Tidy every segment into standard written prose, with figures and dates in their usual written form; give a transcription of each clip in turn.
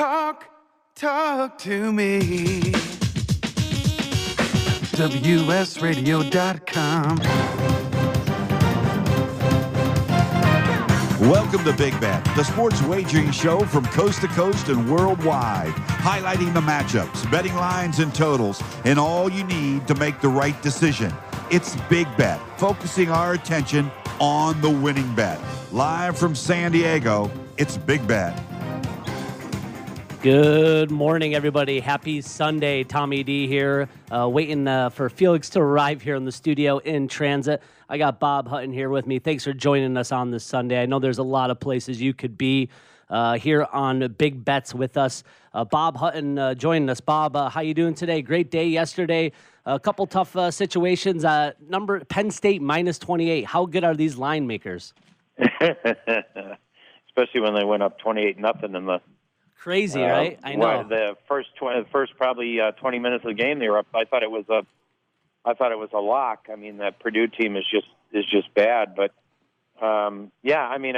Talk to me. WSRadio.com. Welcome to Big Bet, the sports wagering show from coast to coast and worldwide, highlighting the matchups, betting lines, and totals, and all you need to make the right decision. It's Big Bet, focusing our attention on the winning bet. Live from San Diego, it's Big Bet. Good morning, everybody. Happy Sunday. Tommy D here, waiting for Felix to arrive here in the studio in transit. I got Bob Hutton here with me. Thanks for joining us on this Sunday. I know there's a lot of places you could be here on Big Bets with us. Bob Hutton joining us. Bob, how you doing today? Great day yesterday. A couple tough situations. Penn State minus 28. How good are these line makers? Especially when they went up 28-0 in the crazy, right? I know. The first probably 20 minutes of the game they were up. I thought it was a lock. I mean, that Purdue team is just bad. But yeah, I mean,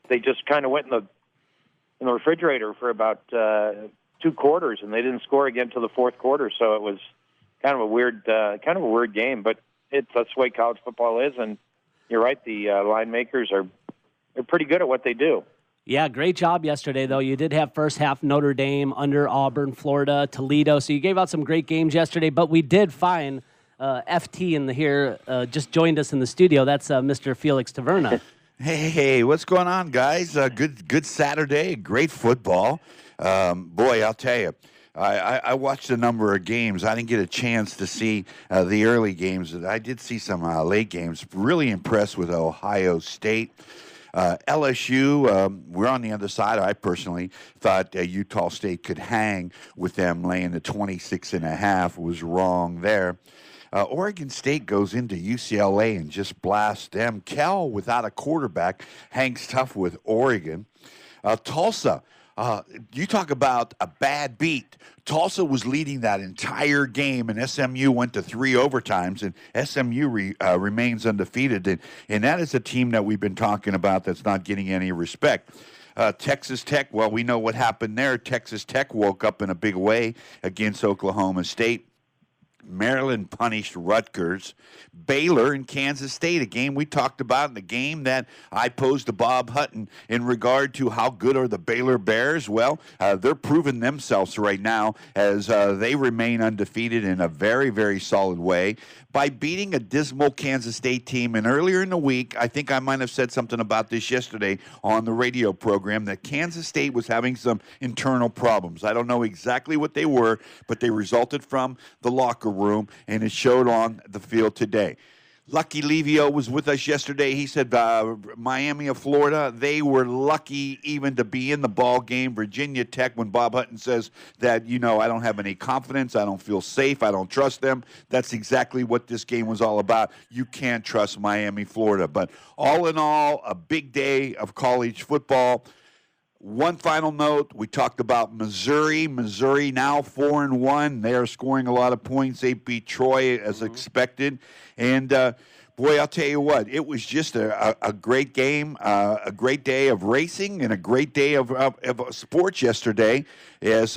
they just kind of went in the refrigerator for about 2 quarters, and they didn't score again until the fourth quarter. So it was kind of a weird game. But that's the way college football is, and you're right. The line makers they're pretty good at what they do. Yeah, great job yesterday, though. You did have first half Notre Dame, under Auburn, Florida, Toledo. So you gave out some great games yesterday. But we did find FT just joined us in the studio. That's Mr. Felix Taverna. Hey, what's going on, guys? Good Saturday, great football. Boy, I'll tell you, I watched a number of games. I didn't get a chance to see the early games. I did see some late games. Really impressed with Ohio State. LSU, we're on the other side. I personally thought Utah State could hang with them laying the 26.5. Was wrong there. Oregon State goes into UCLA and just blasts them. Cal, without a quarterback, hangs tough with Oregon. Tulsa, you talk about a bad beat. Tulsa was leading that entire game, and SMU went to 3 overtimes, and SMU remains undefeated. And that is a team that we've been talking about that's not getting any respect. Texas Tech, well, we know what happened there. Texas Tech woke up in a big way against Oklahoma State. Maryland punished Rutgers. Baylor and Kansas State, a game we talked about, in the game that I posed to Bob Hutton in regard to how good are the Baylor Bears. Well, they're proving themselves right now as they remain undefeated in a very, very solid way by beating a dismal Kansas State team. And earlier in the week, I think I might have said something about this yesterday on the radio program, that Kansas State was having some internal problems. I don't know exactly what they were, but they resulted from the locker room, and it showed on the field today. Lucky Levio was with us yesterday. He said Miami of Florida, they were lucky even to be in the ball game. Virginia Tech, when Bob Hutton says that, I don't have any confidence, I don't feel safe, I don't trust them, that's exactly what this game was all about. You can't trust Miami, Florida. But all in all, a big day of college football. One final note, we talked about Missouri. Missouri now 4-1. They are scoring a lot of points. They beat Troy as expected. And, boy, I'll tell you what, it was just a great game, a great day of racing, and a great day of sports yesterday as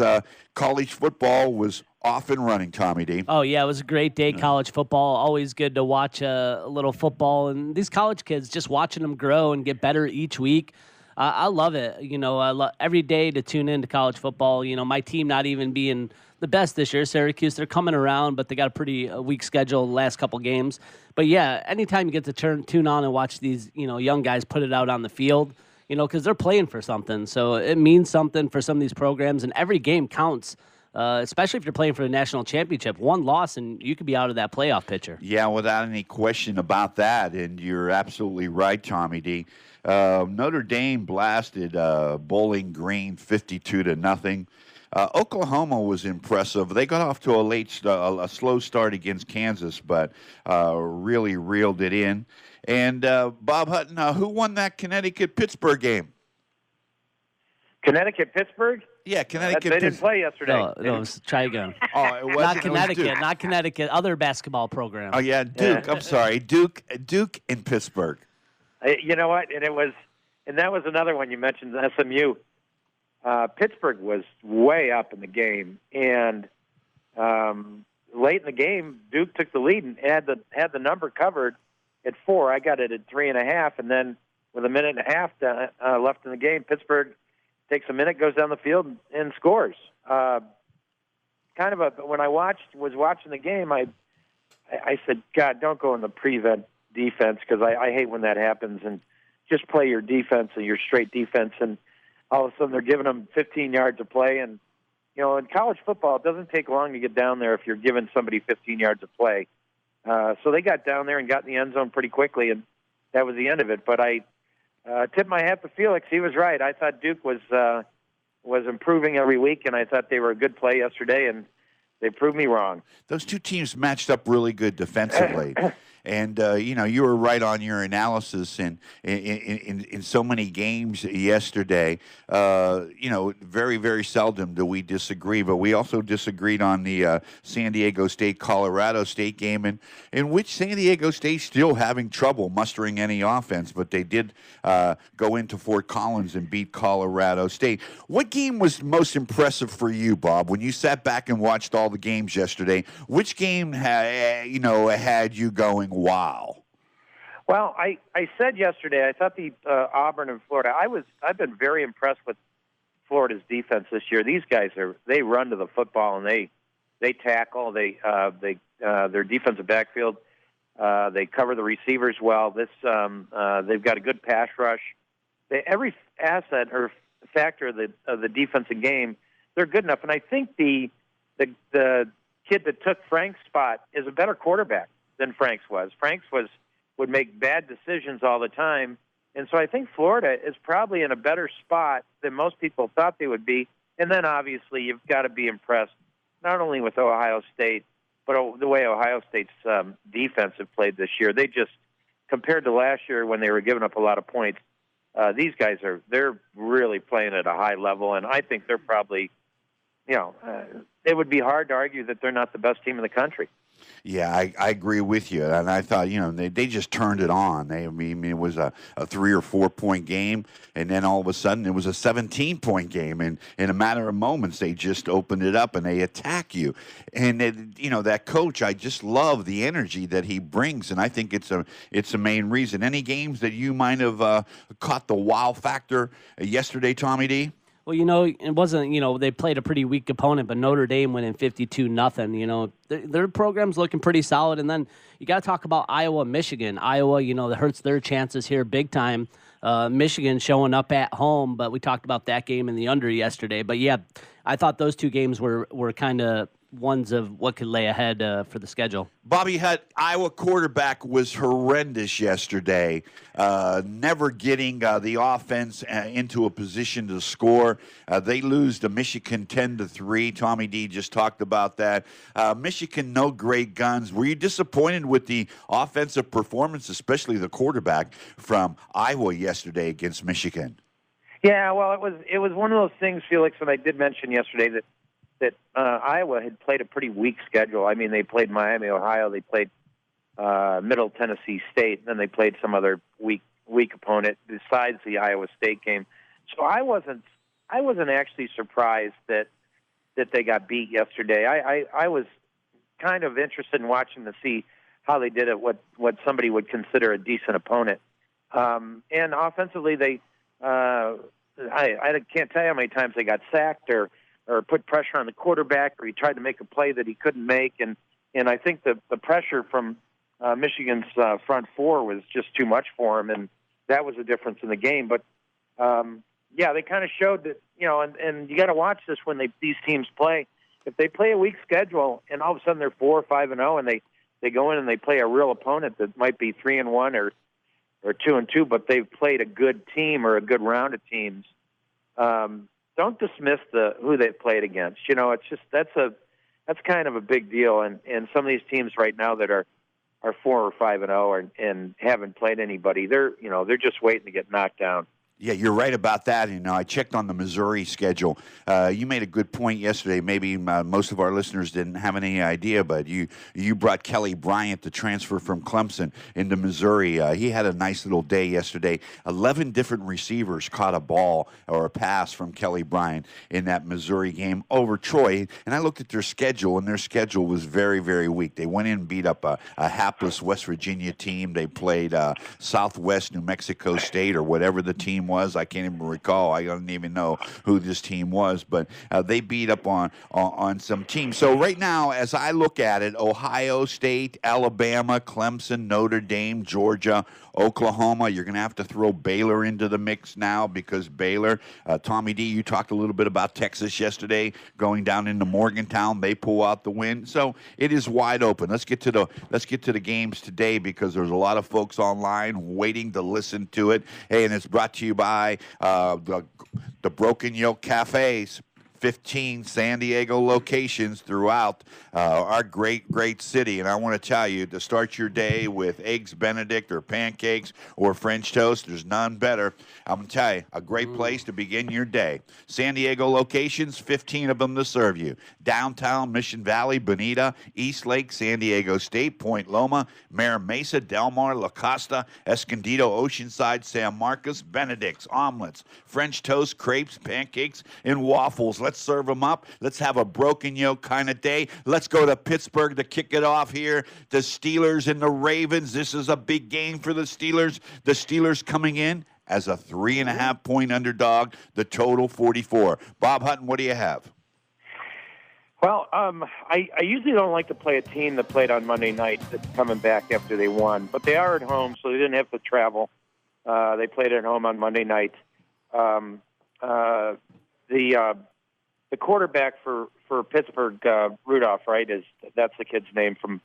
college football was off and running, Tommy D. Oh, yeah, it was a great day, college football. Always good to watch a little football. And these college kids, just watching them grow and get better each week. I love it. I love every day to tune into college football. My team not even being the best this year, Syracuse, they're coming around, but they got a pretty weak schedule the last couple games. But, yeah, anytime you get to tune on and watch these, young guys put it out on the field, because they're playing for something. So it means something for some of these programs, and every game counts. Especially if you're playing for the national championship. One loss, and you could be out of that playoff picture. Yeah, without any question about that, and you're absolutely right, Tommy D. Notre Dame blasted Bowling Green 52-0. Oklahoma was impressive. They got off to a slow start against Kansas, but really reeled it in. And Bob Hutton, who won that Connecticut-Pittsburgh game? Connecticut-Pittsburgh? Yeah, Connecticut. They didn't play yesterday. No, try again. Oh, it wasn't. Not Connecticut. Other basketball program. Oh yeah, Duke. I'm sorry, Duke in Pittsburgh. You know what? And that was another one you mentioned, SMU. Pittsburgh was way up in the game, and late in the game, Duke took the lead and had the number covered at 4. I got it at 3.5, and then with a minute and a half left in the game, Pittsburgh takes a minute, goes down the field, and scores. When I was watching the game, I said, God, don't go in the prevent defense, because I hate when that happens, and just play your defense and your straight defense. And all of a sudden they're giving them 15 yards of play. And, in college football, it doesn't take long to get down there if you're giving somebody 15 yards of play. So they got down there and got in the end zone pretty quickly, and that was the end of it. But I tip my hat to Felix. He was right. I thought Duke was improving every week, and I thought they were a good play yesterday, and they proved me wrong. Those two teams matched up really good defensively. And, you were right on your analysis in so many games yesterday. Very, very seldom do we disagree, but we also disagreed on the San Diego State-Colorado State game, in which San Diego State's still having trouble mustering any offense, but they did go into Fort Collins and beat Colorado State. What game was most impressive for you, Bob, when you sat back and watched all the games yesterday? Which game had you going, wow? Well, I said yesterday, I thought the Auburn and Florida, I've been very impressed with Florida's defense this year. These guys they run to the football, and they tackle, their defensive backfield, they cover the receivers well. They've got a good pass rush. Every asset or factor of the defensive game, they're good enough. And I think the kid that took Frank's spot is a better quarterback than Franks was. Franks would make bad decisions all the time. And so I think Florida is probably in a better spot than most people thought they would be. And then obviously you've got to be impressed not only with Ohio State, but the way Ohio State's defense have played this year. They just, compared to last year when they were giving up a lot of points, these guys they're really playing at a high level. And I think they're probably, it would be hard to argue that they're not the best team in the country. Yeah, I agree with you. And I thought, they just turned it on. It was a 3 or 4 point game, and then all of a sudden it was a 17-point game. And in a matter of moments, they just opened it up and they attack you. And, that coach, I just love the energy that he brings, and I think it's a main reason. Any games that you might have caught the wow factor yesterday, Tommy D? Well, it wasn't, they played a pretty weak opponent, but Notre Dame went in 52-0. Their program's looking pretty solid. And then you got to talk about Iowa, Michigan. Iowa, that hurts their chances here big time. Michigan showing up at home, but we talked about that game in the under yesterday. But, yeah, I thought those two games were kind of ones of what could lay ahead for the schedule. Bobby Hutt, Iowa quarterback was horrendous yesterday, never getting the offense into a position to score. They lose to Michigan 10-3. Tommy D just talked about that. Michigan, no great guns. Were you disappointed with the offensive performance, especially the quarterback from Iowa yesterday against Michigan? Yeah, well, it was one of those things, Felix, that I did mention yesterday that Iowa had played a pretty weak schedule. I mean, they played Miami, Ohio, they played Middle Tennessee State, and then they played some other weak opponent besides the Iowa State game. So I wasn't actually surprised that they got beat yesterday. I was kind of interested in watching to see how they did it, what somebody would consider a decent opponent. And offensively, I can't tell you how many times they got sacked or put pressure on the quarterback, or he tried to make a play that he couldn't make. And I think the pressure from Michigan's front four was just too much for him, and that was the difference in the game. But, they kind of showed that, and you got to watch this when these teams play. If they play a weak schedule and all of a sudden they're 4 or 5-0 and they go in and they play a real opponent that might be 3-1 or 2-2, but they've played a good team or a good round of teams, don't dismiss who they've played against. It's just that's kind of a big deal. And some of these teams right now that are 4 or 5-0 and haven't played anybody, they're just waiting to get knocked down. Yeah, you're right about that. And I checked on the Missouri schedule. You made a good point yesterday. Maybe most of our listeners didn't have any idea, but you brought Kelly Bryant, the transfer from Clemson, into Missouri. He had a nice little day yesterday. 11 different receivers caught a ball or a pass from Kelly Bryant in that Missouri game over Troy. And I looked at their schedule, and their schedule was very, very weak. They went in and beat up a hapless West Virginia team. They played Southwest New Mexico State or whatever the team was. I can't even recall. I don't even know who this team was, but they beat up on some teams. So right now, as I look at it, Ohio State, Alabama, Clemson, Notre Dame, Georgia, Oklahoma. You're going to have to throw Baylor into the mix now because Baylor, Tommy D, you talked a little bit about Texas yesterday going down into Morgantown. They pull out the win. So it is wide open. Let's get to the games today because there's a lot of folks online waiting to listen to it. Hey, and it's brought to you by the Broken Yoke Cafes. 15 San Diego locations throughout our great city. And I want to tell you, to start your day with Eggs Benedict or pancakes or French toast, there's none better. I'm going to tell you, a great place to begin your day. San Diego locations, 15 of them to serve you. Downtown, Mission Valley, Bonita, East Lake, San Diego State, Point Loma, Mira Mesa, Del Mar, La Costa, Escondido, Oceanside, San Marcos, Benedict's, omelets, French toast, crepes, pancakes, and waffles. Let's serve them up. Let's have a broken yoke kind of day. Let's go to Pittsburgh to kick it off here. The Steelers and the Ravens. This is a big game for the Steelers. The Steelers coming in as a 3.5-point underdog. The total 44. Bob Hutton, what do you have? Well, I usually don't like to play a team that played on Monday night that's coming back after they won, but they are at home, so they didn't have to travel. They played at home on Monday night. The quarterback for Pittsburgh, Rudolph, right? That's the kid's name from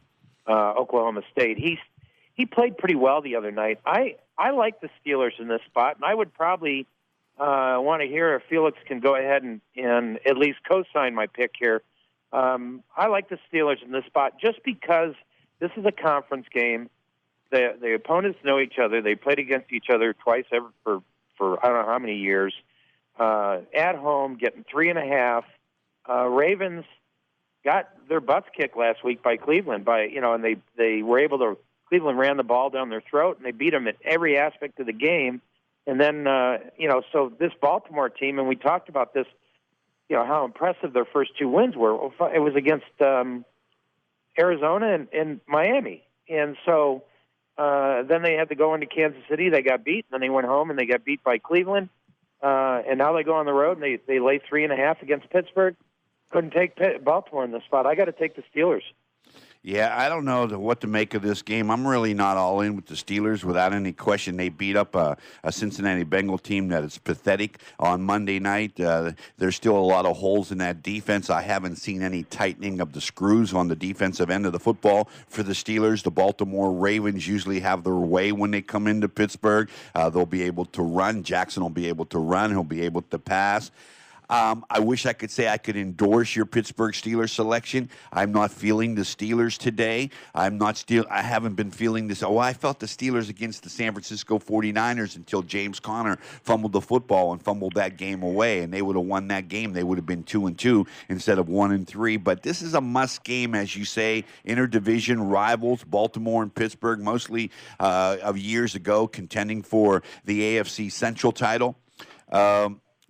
Oklahoma State. He played pretty well the other night. I like the Steelers in this spot, and I would probably want to hear if Felix can go ahead and at least co-sign my pick here. I like the Steelers in this spot just because this is a conference game. The opponents know each other. They played against each other twice ever for I don't know how many years. At home, getting 3.5. Ravens got their butts kicked last week by Cleveland. And they were able to. Cleveland ran the ball down their throat, and they beat them at every aspect of the game. And then, so this Baltimore team, and we talked about this, how impressive their first two wins were. It was against Arizona and Miami, and so then they had to go into Kansas City. They got beat, and then they went home and they got beat by Cleveland. And now they go on the road and they lay 3.5 against Pittsburgh. Couldn't take Baltimore in this spot. I got to take the Steelers. Yeah, I don't know what to make of this game. I'm really not all in with the Steelers without any question. They beat up a Cincinnati Bengal team that is pathetic on Monday night. There's still a lot of holes in that defense. I haven't seen any tightening of the screws on the defensive end of the football for the Steelers. The Baltimore Ravens usually have their way when they come into Pittsburgh. They'll be able to run. Jackson will be able to run. He'll be able to pass. I wish I could say I could endorse your Pittsburgh Steelers selection. I'm not feeling the Steelers today. I haven't been feeling this. Oh, I felt the Steelers against the San Francisco 49ers until James Conner fumbled the football and fumbled that game away, and they would have won that game. They would have been 2-2 instead of 1-3. But this is a must game, as you say. Interdivision rivals, Baltimore and Pittsburgh, mostly of years ago, contending for the AFC Central title.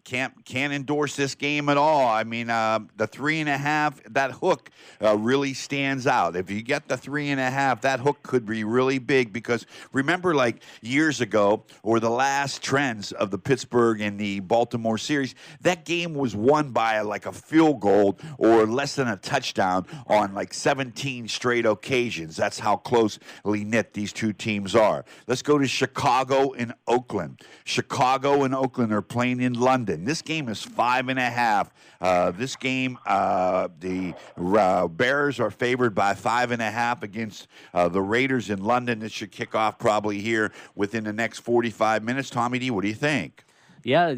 Can't endorse this game at all. I mean, the 3.5, that hook really stands out. If you get the 3.5, that hook could be really big because remember, like years ago, or the last trends of the Pittsburgh and the Baltimore series, that game was won by like a field goal or less than a touchdown on like 17 straight occasions. That's how closely knit these two teams are. Let's go to Chicago and Oakland. Chicago and Oakland are playing in London. This game is 5.5. This game, the Bears are favored by 5.5 against the Raiders in London. This should kick off probably here within the next 45 minutes. Tommy D, what do you think? Yeah,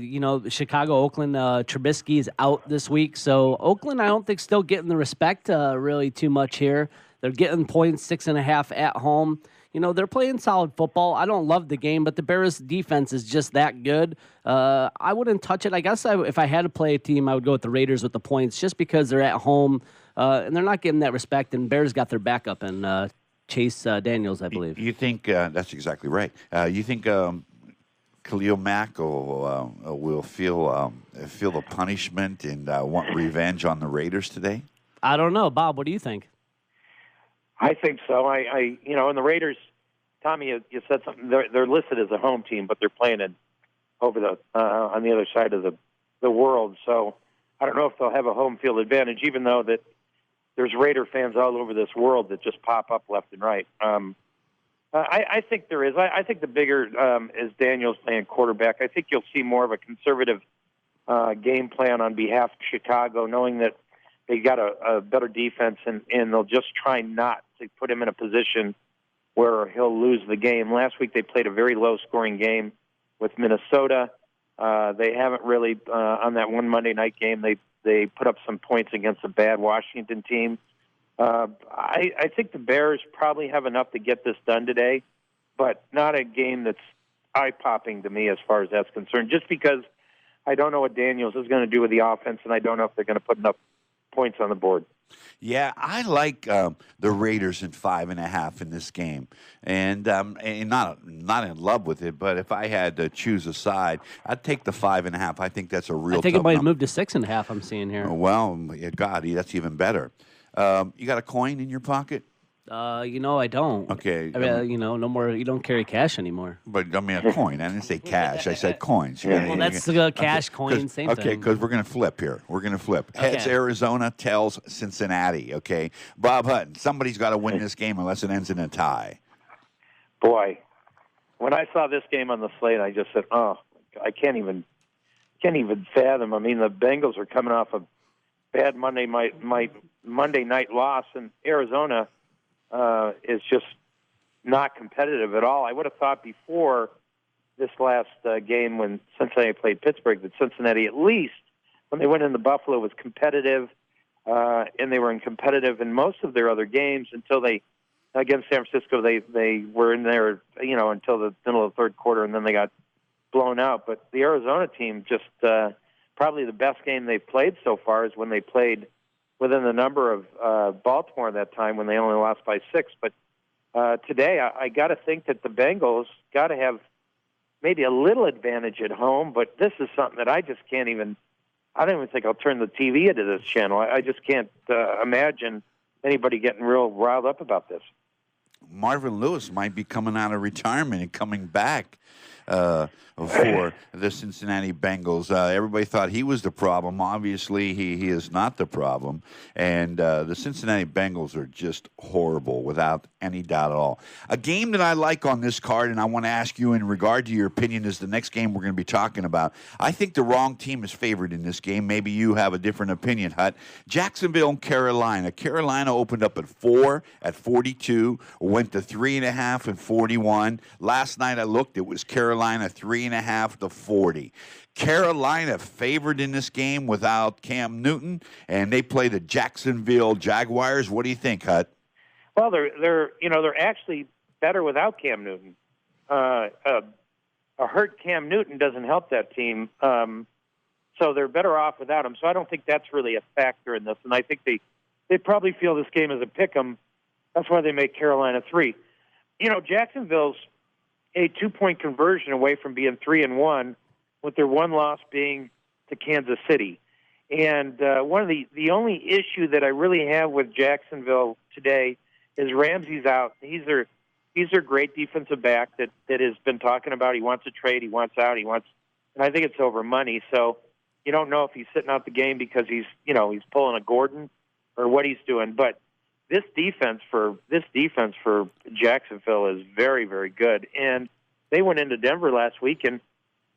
Chicago, Oakland, Trubisky is out this week. So Oakland, I don't think still getting the respect really too much here. They're getting points, 6.5 at home. they're playing solid football. I don't love the game, but the Bears' defense is just that good. I wouldn't touch it. I guess if I had to play a team, I would go with the Raiders with the points just because they're at home and they're not getting that respect, and Bears got their backup and Chase Daniels, I believe. You think that's exactly right. You think Khalil Mack will feel the punishment and want revenge on the Raiders today? I don't know. Bob, what do you think? I think so. And the Raiders, Tommy, you said something. They're listed as a home team, but they're playing it over on the other side of the world. So I don't know if they'll have a home field advantage, even though that there's Raider fans all over this world that just pop up left and right. I think there is. I think the bigger is Daniels playing quarterback. I think you'll see more of a conservative game plan on behalf of Chicago, knowing that they got a better defense, and they'll just try not to put him in a position where he'll lose the game. Last week they played a very low-scoring game with Minnesota. They haven't really, on that one Monday night game, they put up some points against a bad Washington team. I think the Bears probably have enough to get this done today, but not a game that's eye-popping to me as far as that's concerned, just because I don't know what Daniels is going to do with the offense, and I don't know if they're going to put enough points on the board. Yeah, I like the Raiders in 5.5 in this game, and not in love with it. But if I had to choose a side, I'd take the 5.5. I think that's a real. I think tough it might number. move to 6.5. I'm seeing here. Well, God, that's even better. You got a coin in your pocket? I don't. Okay. No more. You don't carry cash anymore. But I mean a coin. I didn't say cash. I said coins. Well, that's the cash coin. Same thing. Okay, because we're going to flip here. We're going to flip. Okay. Heads Arizona, tails Cincinnati. Okay. Bob Hutton, somebody's got to win this game unless it ends in a tie. Boy, when I saw this game on the slate, I just said, "Oh, I can't even fathom." I mean, the Bengals are coming off a bad Monday night loss, and Arizona is just not competitive at all. I would have thought before this last game when Cincinnati played Pittsburgh that Cincinnati, at least when they went into Buffalo, was competitive, and they were competitive in most of their other games until they, against San Francisco, they were in there, until the middle of the third quarter, and then they got blown out. But the Arizona team just probably the best game they've played so far is when they played within the number of Baltimore at that time when they only lost by 6. But today, I got to think that the Bengals got to have maybe a little advantage at home, but this is something that I just can't even – I don't even think I'll turn the TV into this channel. I just can't imagine anybody getting real riled up about this. Marvin Lewis might be coming out of retirement and coming back for the Cincinnati Bengals. Everybody thought he was the problem. Obviously, he is not the problem. And the Cincinnati Bengals are just horrible without any doubt at all. A game that I like on this card, and I want to ask you in regard to your opinion, is the next game we're going to be talking about. I think the wrong team is favored in this game. Maybe you have a different opinion, Hut. Jacksonville and Carolina. Carolina opened up at 4 at 42, went to 3.5 and 41. Last night I looked, it was Carolina 3.5 to 40. Carolina favored in this game without Cam Newton, and they play the Jacksonville Jaguars. What do you think, Hut? Well, they're actually better without Cam Newton. A hurt Cam Newton doesn't help that team, so they're better off without him. So I don't think that's really a factor in this, and I think they probably feel this game is a pick 'em. That's why they make Carolina 3. Jacksonville's a 2-point conversion away from being 3-1, with their one loss being to Kansas City. And one of the only issue that I really have with Jacksonville today is Ramsey's out. He's their great defensive back that has been talking about he wants to trade, he wants out, and I think it's over money. So you don't know if he's sitting out the game because he's pulling a Gordon or what he's doing. But this defense for Jacksonville is very, very good. And they went into Denver last week and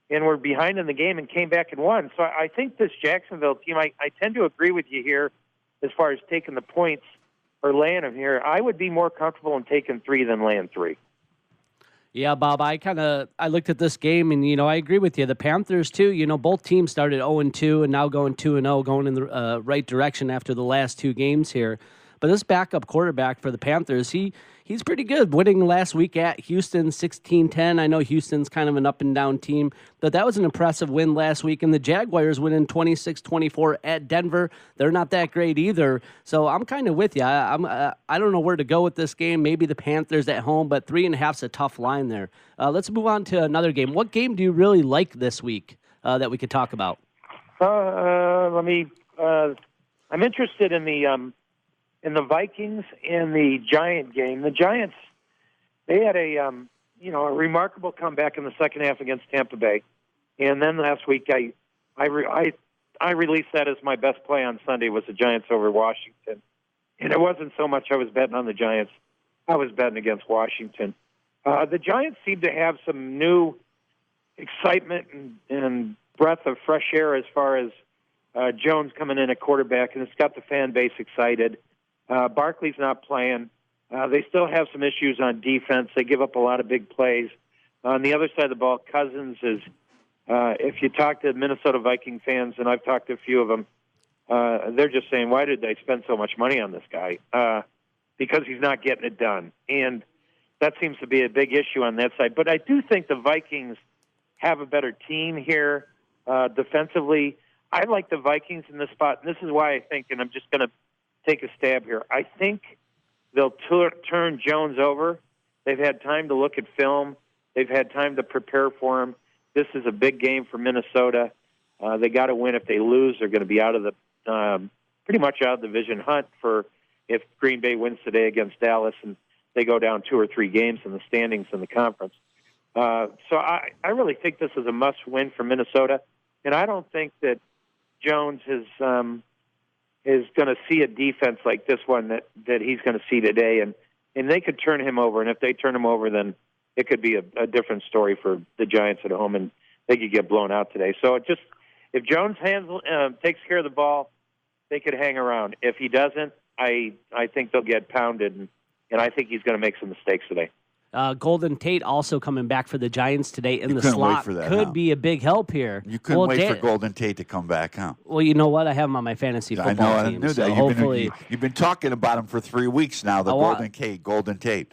were behind in the game and came back and won. So I think this Jacksonville team, I tend to agree with you here as far as taking the points or laying them here. I would be more comfortable in taking 3 than laying 3. Yeah, Bob, I looked at this game, and, I agree with you. The Panthers, too, both teams started 0-2 and now going 2-0, going in the right direction after the last 2 games here. But this backup quarterback for the Panthers, he He's pretty good, winning last week at Houston 16-10. I know Houston's kind of an up-and-down team, but that was an impressive win last week. And the Jaguars winning 26-24 at Denver. They're not that great either. So I'm kind of with you. I don't know where to go with this game. Maybe the Panthers at home, but 3.5's a tough line there. Let's move on to another game. What game do you really like this week that we could talk about? I'm interested in the Vikings and the Giant game. The Giants, they had a remarkable comeback in the second half against Tampa Bay, and then last week I released that as my best play on Sunday was the Giants over Washington, and it wasn't so much I was betting on the Giants, I was betting against Washington. The Giants seem to have some new excitement and breath of fresh air as far as Jones coming in at quarterback, and it's got the fan base excited. Barkley's not playing. They still have some issues on defense. They give up a lot of big plays. On the other side of the ball, Cousins is, if you talk to Minnesota Viking fans, and I've talked to a few of them, they're just saying, why did they spend so much money on this guy? Because he's not getting it done. And that seems to be a big issue on that side. But I do think the Vikings have a better team here defensively. I like the Vikings in this spot, and this is why I think, and I'm just going to take a stab here, I think they'll turn Jones over. They've had time to look at film. They've had time to prepare for him. This is a big game for Minnesota. They got to win. If they lose, they're going to be out of the pretty much out of the division hunt for if Green Bay wins today against Dallas and they go down 2 or 3 games in the standings in the conference. So I really think this is a must-win for Minnesota, and I don't think that Jones is going to see a defense like this one that he's going to see today, and they could turn him over, and if they turn him over, then it could be a different story for the Giants at home, and they could get blown out today. So if Jones takes care of the ball, they could hang around. If he doesn't, I think they'll get pounded, and I think he's going to make some mistakes today. Golden Tate also coming back for the Giants today in the couldn't slot. wait for that, Could huh? be a big help here. You couldn't wait for Golden Tate to come back, huh? Well, you know what? I have him on my fantasy football I know, team. I knew so that. hopefully, You've been talking about him for 3 weeks now, Golden Tate.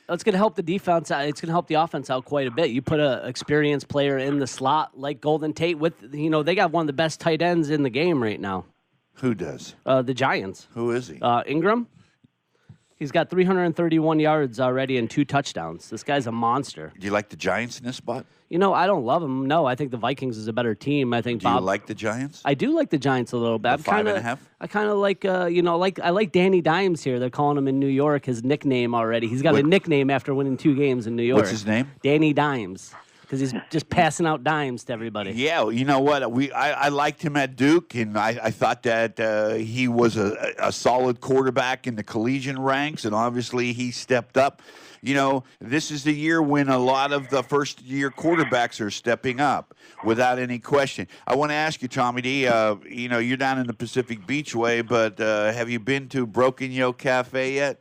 it's going to help the defense out. It's going to help the offense out quite a bit. You put an experienced player in the slot like Golden Tate with, they got one of the best tight ends in the game right now. Who does? The Giants. Who is he? Ingram. He's got 331 yards already and 2 touchdowns. This guy's a monster. Do you like the Giants in this spot? I don't love him. No, I think the Vikings is a better team. I think Do you like the Giants? I do like the Giants a little bit. The 5.5? I kind of like, I like Danny Dimes here. They're calling him in New York his nickname already. He's got a nickname after winning 2 games in New York. What's his name? Danny Dimes. Because he's just passing out dimes to everybody. Yeah, you know what? I liked him at Duke, and I thought that he was a solid quarterback in the collegiate ranks, and obviously he stepped up. This is the year when a lot of the first-year quarterbacks are stepping up, without any question. I want to ask you, Tommy D, you're down in the Pacific Beachway, but have you been to Broken Yoke Cafe yet?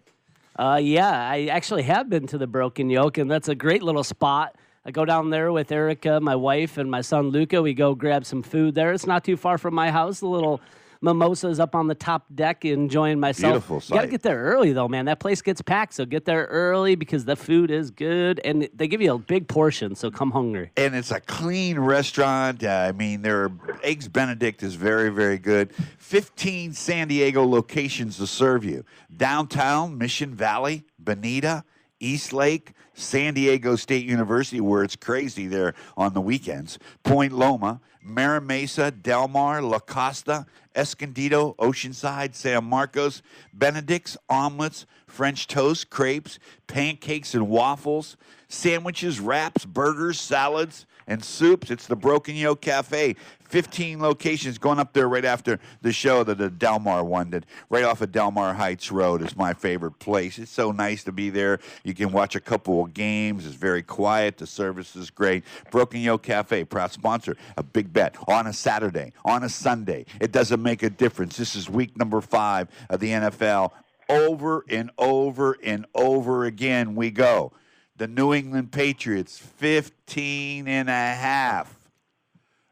Yeah, I actually have been to the Broken Yoke, and that's a great little spot. I go down there with Erica, my wife, and my son Luca. We go grab some food there. It's not too far from my house. The little mimosas up on the top deck, enjoying myself. Beautiful sight. You got to get there early, though, man. That place gets packed, so get there early because the food is good, and they give you a big portion, so come hungry. And it's a clean restaurant. Their Eggs Benedict is very, very good. 15 San Diego locations to serve you. Downtown, Mission Valley, Bonita, East Lake, San Diego State University, where it's crazy there on the weekends, Point Loma, Mira Mesa, Del Mar, La Costa, Escondido, Oceanside, San Marcos, Benedict's, omelets, French toast, crepes, pancakes and waffles, sandwiches, wraps, burgers, salads, and soups. It's the Broken Yoke Cafe. 15 locations going up there right after the show that the Del Mar one did. Right off of Del Mar Heights Road is my favorite place. It's so nice to be there. You can watch a couple of games. It's very quiet. The service is great. Broken Yoke Cafe, proud sponsor. A big bet on a Saturday, on a Sunday. It doesn't make a difference. This is week number 5 of the NFL. Over and over and over again we go. The New England Patriots, 15.5.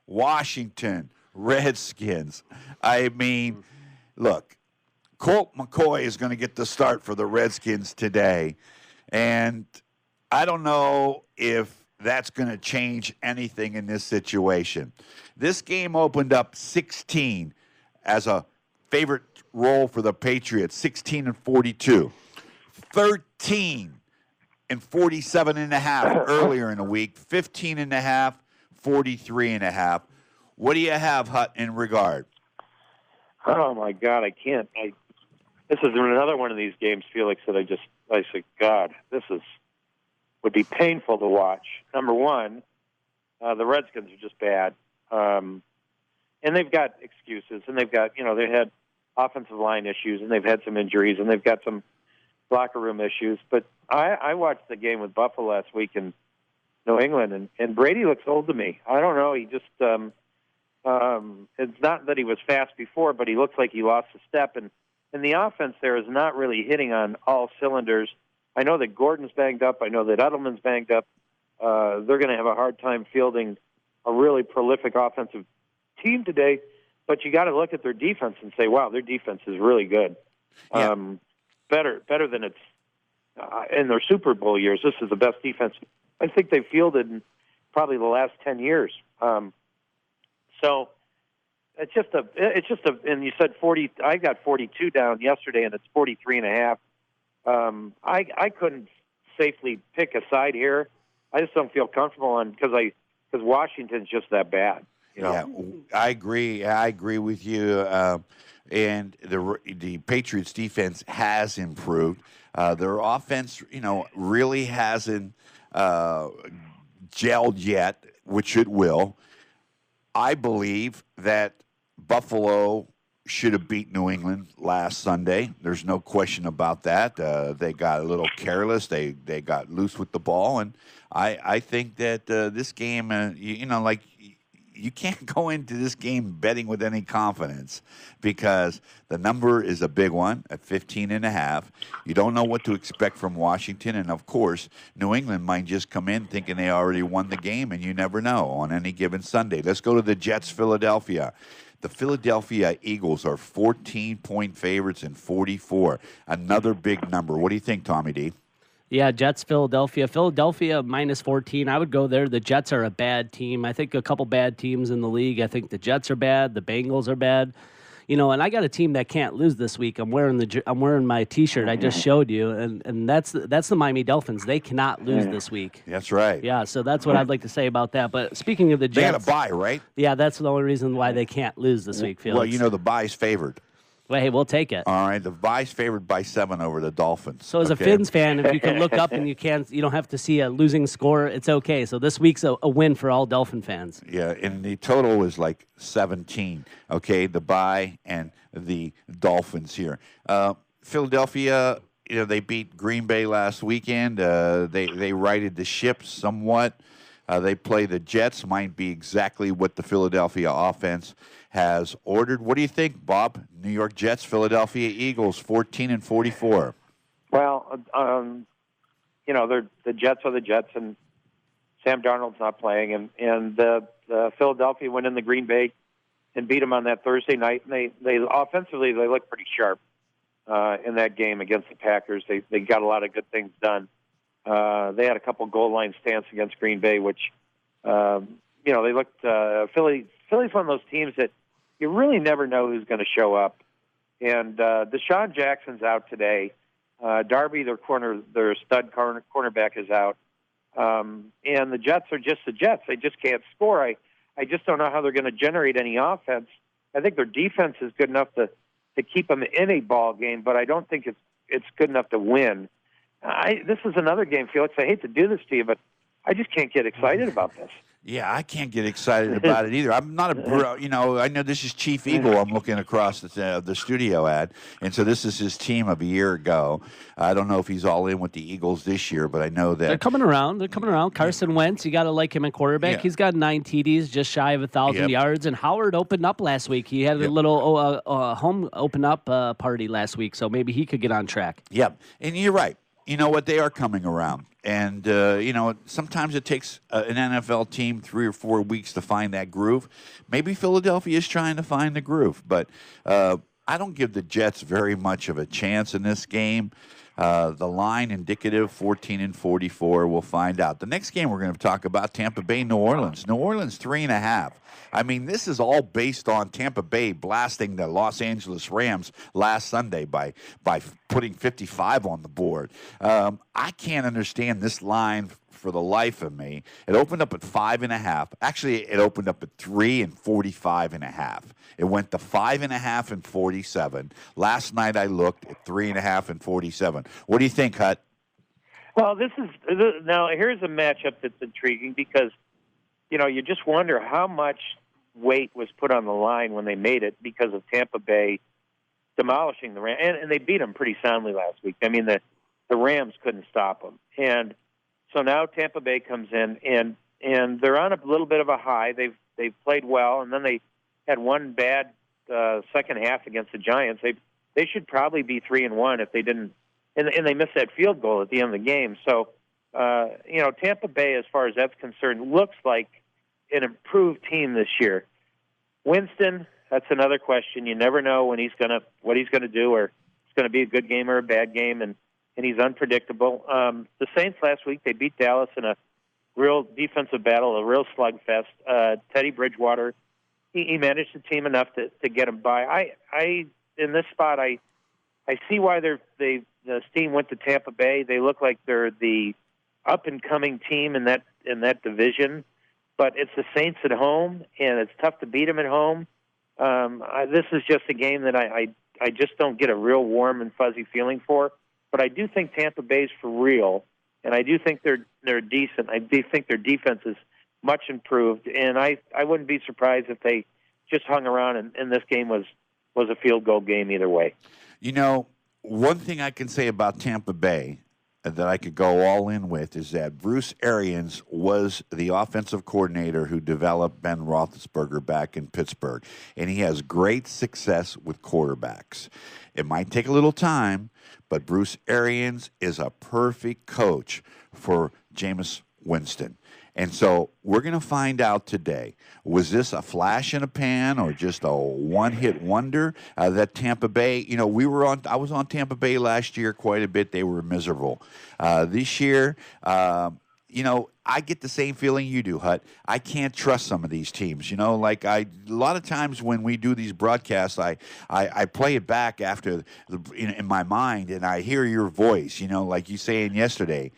Washington Redskins. Look, Colt McCoy is going to get the start for the Redskins today. And I don't know if that's going to change anything in this situation. This game opened up 16 as a favorite role for the Patriots, 16-42. 13 and 47.5 earlier in the week, 15.5, 43.5. What do you have, Hut, in regard? Oh my God, I can't. This is another one of these games, Felix, that I said, God, would be painful to watch. Number one, the Redskins are just bad, and they've got excuses, and they've got they had offensive line issues, and they've had some injuries, and they've got some locker room issues. But I watched the game with Buffalo last week in New England, and Brady looks old to me. I don't know. He just it's not that he was fast before, but he looks like he lost a step, and the offense there is not really hitting on all cylinders. I know that Gordon's banged up. I know that Edelman's banged up. They're going to have a hard time fielding a really prolific offensive team today. But you got to look at their defense and say, wow, their defense is really good. Yeah. Better than it's in their Super Bowl years. This is the best defense I think they've fielded in probably the last 10 years. So it's just a, and you said 40, I got 42 down yesterday, and it's 43.5. I couldn't safely pick a side here. I just don't feel comfortable on because Washington's just that bad. Yeah, I agree. I agree with you. And the Patriots' defense has improved. Their offense, really hasn't gelled yet, which it will. I believe that Buffalo should have beat New England last Sunday. There's no question about that. They got a little careless. They got loose with the ball, and I think that this game, you can't go into this game betting with any confidence because the number is a big one at 15.5. You don't know what to expect from Washington, and of course, New England might just come in thinking they already won the game, and you never know on any given Sunday. Let's go to the Jets, Philadelphia. The Philadelphia Eagles are 14-point favorites in 44. Another big number. What do you think, Tommy D? Yeah, Jets, Philadelphia. Philadelphia minus 14. I would go there. The Jets are a bad team. I think a couple bad teams in the league. I think the Jets are bad. The Bengals are bad. And I got a team that can't lose this week. I'm wearing my T-shirt I just showed you, and that's the Miami Dolphins. They cannot lose this week. That's right. Yeah, so that's what I'd like to say about that. But speaking of the Jets, they got a bye, right? Yeah, that's the only reason why they can't lose this week, Felix. Well, the bye's favored. Well, hey, we'll take it. All right, the bye's favored by 7 over the Dolphins. So as a Fins fan, if you can look up and you don't have to see a losing score, it's okay. So this week's a win for all Dolphin fans. Yeah, and the total is like 17, okay, the bye and the Dolphins here. Philadelphia, they beat Green Bay last weekend. They righted the ship somewhat. They play the Jets, might be exactly what the Philadelphia offense has ordered. What do you think, Bob? New York Jets, Philadelphia Eagles, 14-44. Well, the Jets are the Jets, and Sam Darnold's not playing, and the Philadelphia went in the Green Bay and beat them on that Thursday night. And they offensively they look pretty sharp in that game against the Packers. They got a lot of good things done. They had a couple goal line stands against Green Bay, which they looked. Philly's one of those teams that you really never know who's going to show up. And Deshaun Jackson's out today. Darby, their stud cornerback, is out. And the Jets are just the Jets. They just can't score. I just don't know how they're going to generate any offense. I think their defense is good enough to keep them in a ball game, but I don't think it's good enough to win. This is another game, Felix. I hate to do this to you, but I just can't get excited about this. Yeah, I can't get excited about it either. I'm not I know this is Chief Eagle I'm looking across the studio at, and so this is his team of a year ago. I don't know if he's all in with the Eagles this year, but I know that they're coming around. Carson Wentz, you got to like him at quarterback. Yeah. He's got 9 TDs, just shy of 1,000 yards, and Howard opened up last week. He had a little home open up party last week, so maybe he could get on track. Yep, and you're right. You know what? They are coming around. And, sometimes it takes an NFL team 3 or 4 weeks to find that groove. Maybe Philadelphia is trying to find the groove. But I don't give the Jets very much of a chance in this game. The line indicative 14-44. We'll find out. The next game we're going to talk about, Tampa Bay, New Orleans. New Orleans 3.5. I mean, this is all based on Tampa Bay blasting the Los Angeles Rams last Sunday by putting 55 on the board. I can't understand this line for the life of me. It opened up at 5.5. Actually, it opened up at 3 and 45.5. It went to 5.5 and 47. Last night I looked at 3.5 and 47. What do you think, Hut? Well, now here's a matchup that's intriguing because, you just wonder how much weight was put on the line when they made it because of Tampa Bay demolishing the Rams. And they beat them pretty soundly last week. I mean, the Rams couldn't stop them. And so now Tampa Bay comes in, and they're on a little bit of a high. They've played well, and then they had one bad second half against the Giants. They should probably be 3-1 if they didn't, and they missed that field goal at the end of the game. So, Tampa Bay, as far as that's concerned, looks like an improved team this year. Winston, that's another question. You never know what he's gonna do, or it's gonna be a good game or a bad game, and he's unpredictable. The Saints last week, they beat Dallas in a real defensive battle, a real slugfest. Teddy Bridgewater, he managed the team enough to get him by. I in this spot, I see why the steam went to Tampa Bay. They look like they're the up and coming team in that division, but it's the Saints at home, and it's tough to beat them at home. This is just a game that I just don't get a real warm and fuzzy feeling for. But I do think Tampa Bay's for real, and I do think they're decent. I do think their defense is much improved, and I wouldn't be surprised if they just hung around and this game was a field goal game either way. One thing I can say about Tampa Bay that I could go all in with is that Bruce Arians was the offensive coordinator who developed Ben Roethlisberger back in Pittsburgh, and he has great success with quarterbacks. It might take a little time, but Bruce Arians is a perfect coach for Jameis Winston. And so we're going to find out today, was this a flash in a pan or just a one-hit wonder that Tampa Bay, I was on Tampa Bay last year quite a bit. They were miserable. This year, I get the same feeling you do, Hut. I can't trust some of these teams. A lot of times when we do these broadcasts, I play it back after in my mind, and I hear your voice. Like you saying yesterday,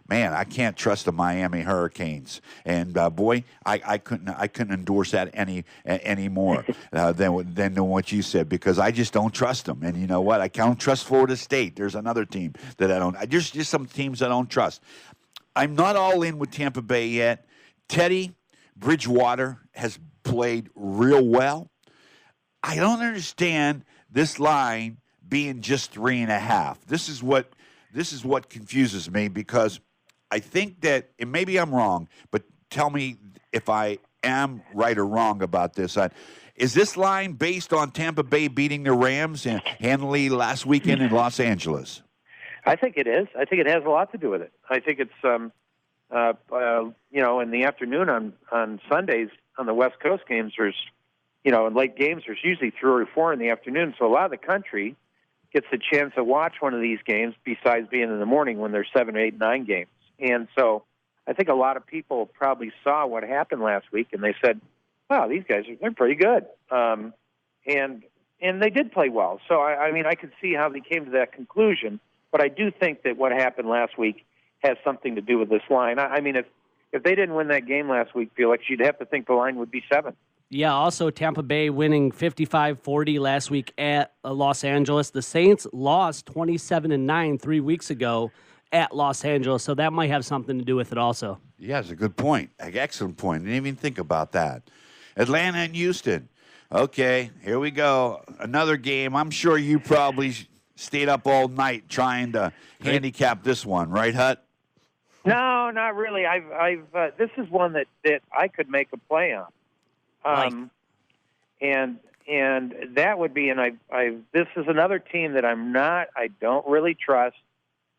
man, I can't trust the Miami Hurricanes. And boy, I couldn't endorse that any more than what you said, because I just don't trust them. And you know what? I don't trust Florida State. There's another team that I don't. There's just some teams I don't trust. I'm not all in with Tampa Bay yet. Teddy Bridgewater has played real well. I don't understand this line being just 3.5. This is what confuses me, because I think that, and maybe I'm wrong, but tell me if I am right or wrong about this. Is this line based on Tampa Bay beating the Rams handily last weekend in Los Angeles? I think it is. I think it has a lot to do with it. I think it's, in the afternoon on Sundays on the West Coast games, there's, in late games, there's usually 3 or 4 in the afternoon. So a lot of the country gets a chance to watch one of these games besides being in the morning when there's 7, 8, 9 games. And so I think a lot of people probably saw what happened last week, and they said, wow, these guys, they're pretty good. And they did play well. So, I could see how they came to that conclusion. But I do think that what happened last week has something to do with this line. If they didn't win that game last week, Felix, you'd have to think the line would be 7. Yeah, also Tampa Bay winning 55-40 last week at Los Angeles. The Saints lost 27-9 3 weeks ago at Los Angeles, so that might have something to do with it also. Yeah, it's a good point. Excellent point. Didn't even think about that. Atlanta and Houston. Okay, here we go. Another game. I'm sure you probably stayed up all night trying to handicap this one, right, Hut? No, not really. This is one that I could make a play on. And that would be, this is another team that I don't really trust,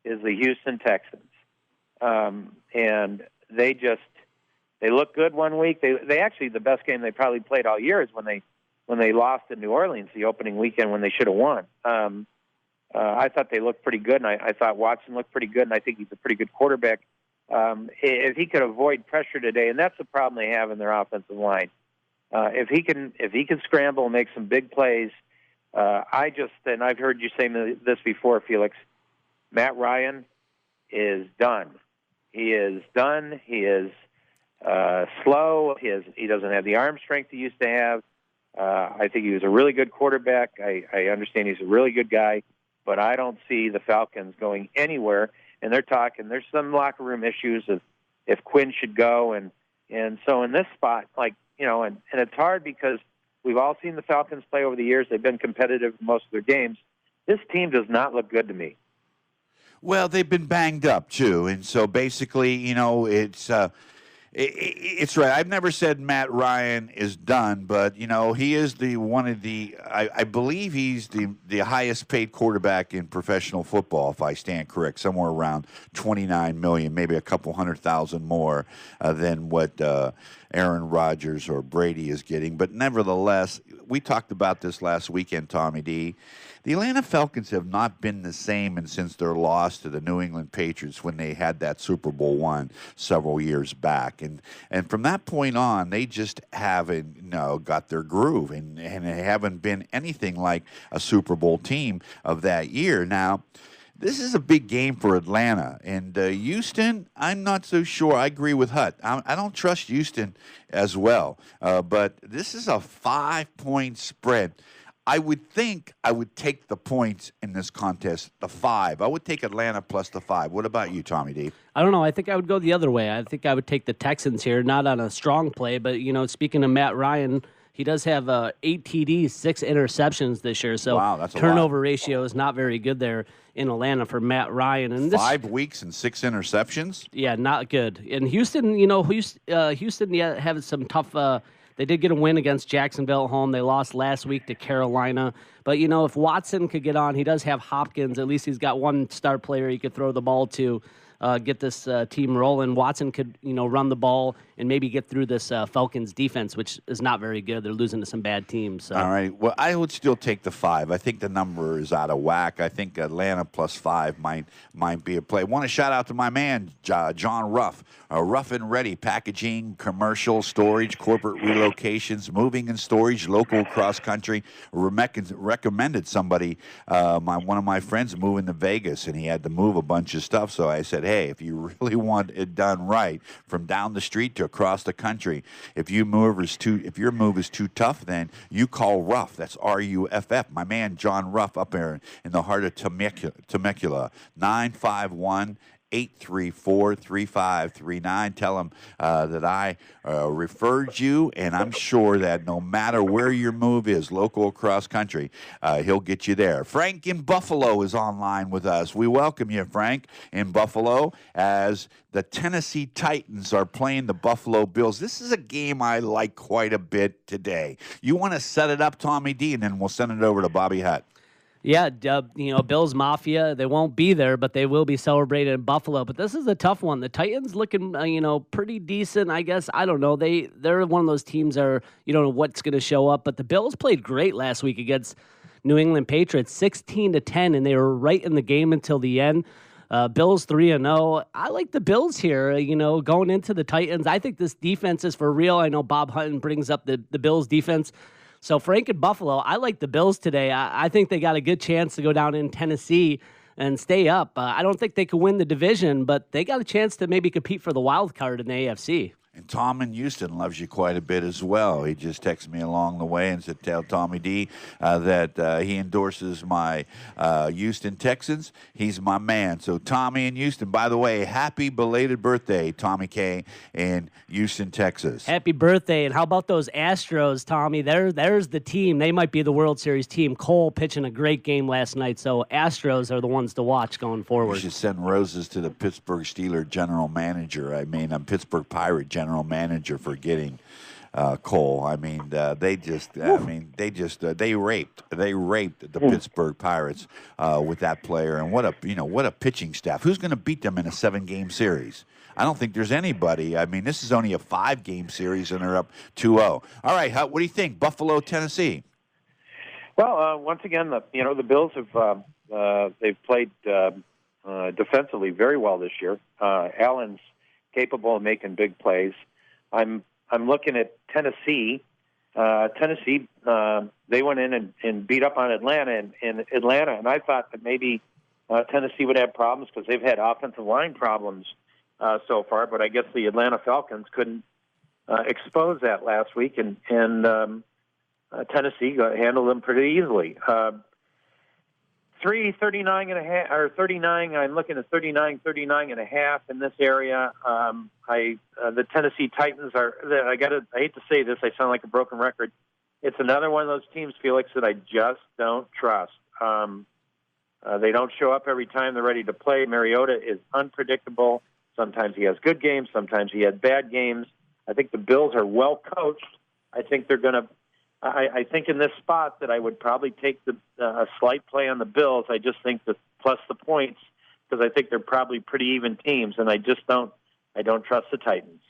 is the Houston Texans. And they look good one week. They actually, the best game they probably played all year is when they lost in New Orleans the opening weekend when they should have won. I thought they looked pretty good, and I thought Watson looked pretty good, and I think he's a pretty good quarterback. If he could avoid pressure today, and that's the problem they have in their offensive line. If he can scramble and make some big plays, and I've heard you say this before, Felix. Matt Ryan is done. He is done. He is slow. He doesn't have the arm strength he used to have. I think he was a really good quarterback. I understand he's a really good guy, but I don't see the Falcons going anywhere. And they're talking. There's some locker room issues if Quinn should go, and so in this spot, and it's hard because we've all seen the Falcons play over the years. They've been competitive in most of their games. This team does not look good to me. Well, they've been banged up too, and so basically, it's right. I've never said Matt Ryan is done, but he is I believe he's the highest paid quarterback in professional football, if I stand correct, somewhere around $29 million, maybe a couple 100,000 more than what Aaron Rodgers or Brady is getting. But nevertheless, we talked about this last weekend, Tommy D. The Atlanta Falcons have not been the same and since their loss to the New England Patriots when they had that Super Bowl one several years back. And from that point on, they just haven't got their groove, and they haven't been anything like a Super Bowl team of that year. Now, this is a big game for Atlanta. And Houston, I'm not so sure. I agree with Hutt. I don't trust Houston as well. But this is a 5-point spread. I would think I would take the points in this contest, the 5. I would take Atlanta plus the 5. What about you, Tommy D? I don't know. I think I would go the other way. I think I would take the Texans here, not on a strong play, but, speaking of Matt Ryan, he does have 8 TDs, 6 interceptions this year. So wow, that's a turnover lot. Ratio is not very good there in Atlanta for Matt Ryan. And 5 weeks and 6 interceptions? Yeah, not good. And Houston, Houston have some tough they did get a win against Jacksonville at home. They lost last week to Carolina. But, if Watson could get on, he does have Hopkins. At least he's got one star player he could throw the ball to, get this team rolling. Watson could, run the ball and maybe get through this Falcons defense, which is not very good. They're losing to some bad teams. So. All right. Well, I would still take the 5. I think the number is out of whack. I think Atlanta plus 5 might be a play. I want to shout out to my man, John Ruff. Rough and Ready, packaging, commercial, storage, corporate relocations, moving and storage, local, cross-country. Recommended somebody, one of my friends moving to Vegas, and he had to move a bunch of stuff. So I said, hey, if you really want it done right, from down the street to across the country, if your move is too tough, then you call Ruff. That's RUFF. My man John Ruff up there in the heart of Temecula, 951 834-3539. Tell him that I referred you, and I'm sure that no matter where your move is, local or cross country, he'll get you there. Frank in Buffalo is online with us. We welcome you, Frank, in Buffalo, as the Tennessee Titans are playing the Buffalo Bills. This is a game I like quite a bit today. You want to set it up, Tommy D, and then we'll send it over to Bobby Hutt. Yeah, Bills Mafia, they won't be there, but they will be celebrated in Buffalo. But this is a tough one. The Titans looking, pretty decent, I guess. I don't know. They're one of those teams that are, you don't know what's going to show up. But the Bills played great last week against New England Patriots, 16-10, and they were right in the game until the end. Bills 3-0. I like the Bills here, going into the Titans. I think this defense is for real. I know Bob Hutton brings up the Bills defense. So Frank in Buffalo, I like the Bills today. I think they got a good chance to go down in Tennessee and stay up. I don't think they could win the division, but they got a chance to maybe compete for the wild card in the AFC. And Tom in Houston loves you quite a bit as well. He just texted me along the way and said, tell Tommy D that he endorses my Houston Texans. He's my man. So Tommy in Houston, by the way, happy belated birthday, Tommy K. in Houston, Texas. Happy birthday. And how about those Astros, Tommy? There's the team. They might be the World Series team. Cole pitching a great game last night. So Astros are the ones to watch going forward. You should send roses to the Pittsburgh Steelers general manager. Pittsburgh Pirate general manager for getting Cole. They raped the Pittsburgh Pirates with that player, and what a pitching staff. Who's going to beat them in a 7-game series? I don't think there's anybody. This is only a 5-game series, and they're up 2-0. All right, what do you think? Buffalo, Tennessee. Well, once again, the Bills have they've played defensively very well this year. Allen's capable of making big plays. I'm looking at Tennessee. Tennessee, they went in and beat up on Atlanta, and I thought that maybe Tennessee would have problems because they've had offensive line problems so far. But I guess the Atlanta Falcons couldn't expose that last week, and Tennessee handled them pretty easily. 39.5 or 39. I'm looking at 39.5 in this area. The Tennessee Titans are. I hate to say this. I sound like a broken record. It's another one of those teams, Felix, that I just don't trust. They don't show up every time they're ready to play. Mariota is unpredictable. Sometimes he has good games. Sometimes he has bad games. I think the Bills are well coached. I think they're going to. I think in this spot that I would probably take a slight play on the Bills. I just think that plus the points because I think they're probably pretty even teams, and I don't trust the Titans.